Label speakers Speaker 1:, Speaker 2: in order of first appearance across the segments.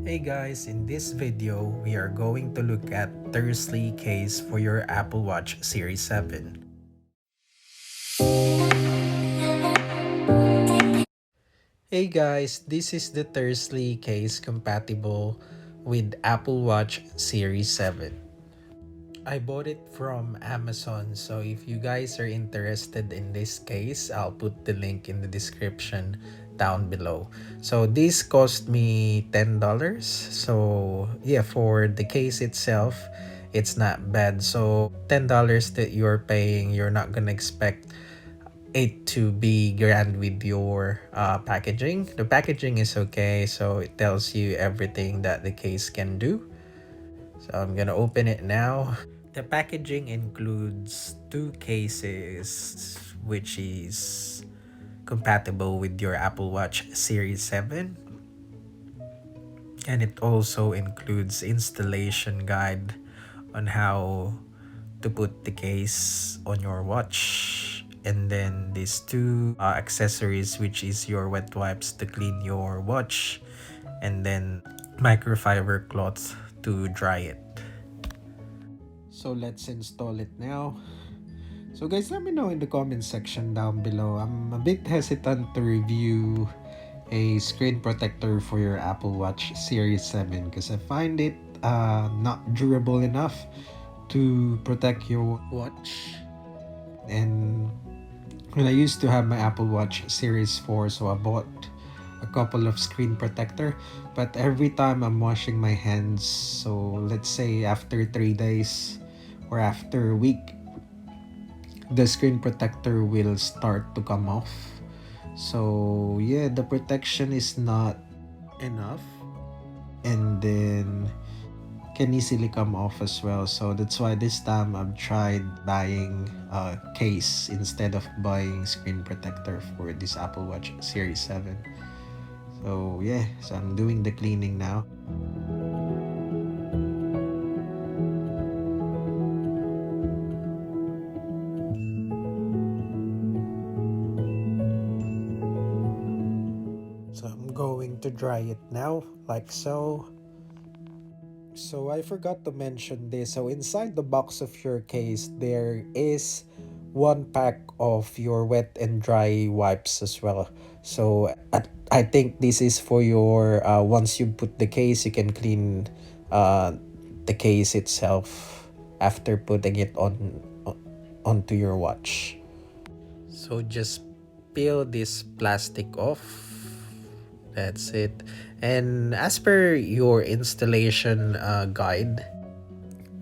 Speaker 1: Hey guys, in this video, we are going to look at Tersely Case for your Apple Watch Series 7. Hey guys, this is the Tersely Case compatible with Apple Watch Series 7. I bought it from Amazon, so if you guys are interested in this case, I'll put the link in the description down below. So this cost me $10. So yeah, for the case itself, it's not bad. So $10 that you're paying, you're not gonna expect it to be grand with your packaging. The packaging is okay, so it tells you everything that the case can do. So I'm gonna open it now. The packaging includes two cases, which is compatible with your Apple Watch Series 7. And it also includes installation guide on how to put the case on your watch. And then these two accessories, which is your wet wipes to clean your watch, and then microfiber cloth to dry it. So let's install it now. So guys, let me know in the comment section down below. I'm a bit hesitant to review a screen protector for your Apple Watch Series 7 because I find it not durable enough to protect your watch. And when I used to have my Apple Watch Series 4, so I bought a couple of screen protector, but every time I'm washing my hands, so let's say after 3 days or after a week, the screen protector will start to come off. So yeah, the protection is not enough, and then can easily come off as well. So that's why this time I've tried buying a case instead of buying screen protector for this Apple Watch Series 7. So yeah, so I'm doing the cleaning now. So I'm going to dry it now, like so. So I forgot to mention this. So inside the box of your case, there is one pack of your wet and dry wipes as well. So I think this is for your once you put the case, you can clean the case itself after putting it onto your watch. So just peel this plastic off. That's it. And as per your installation guide,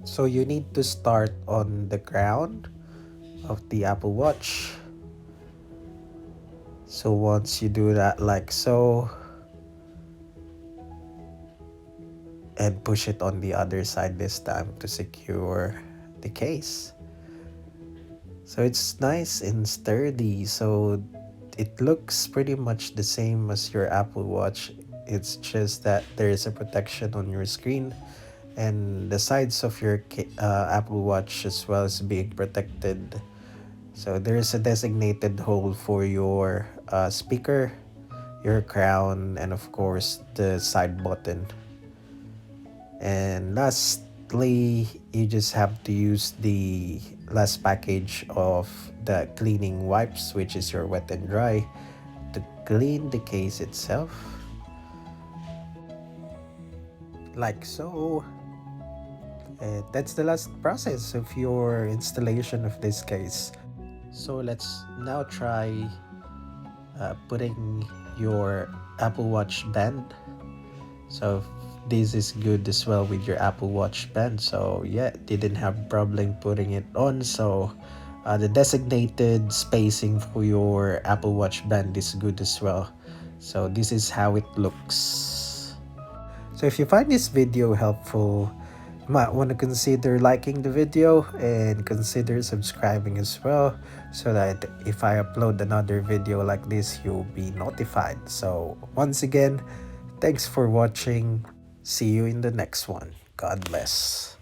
Speaker 1: so you need to start on the ground of the Apple Watch. So once you do that like so, and push it on the other side this time to secure the case. So it's nice and sturdy, so it looks pretty much the same as your Apple Watch. It's just that there is a protection on your screen, and the sides of your Apple Watch as well is being protected. So there is a designated hole for your speaker, your crown, and of course the side button. And lastly, you just have to use the last package of the cleaning wipes, which is your wet and dry, to clean the case itself, like so. And that's the last process of your installation of this case. So let's now try putting your Apple Watch band. So this is good as well with your Apple Watch band. So yeah, didn't have problem putting it on. So the designated spacing for your Apple Watch band is good as well. So this is how it looks. So if you find this video helpful, you might want to consider liking the video and consider subscribing as well, so that if I upload another video like this, you'll be notified. So once again, thanks for watching. See you in the next one. God bless.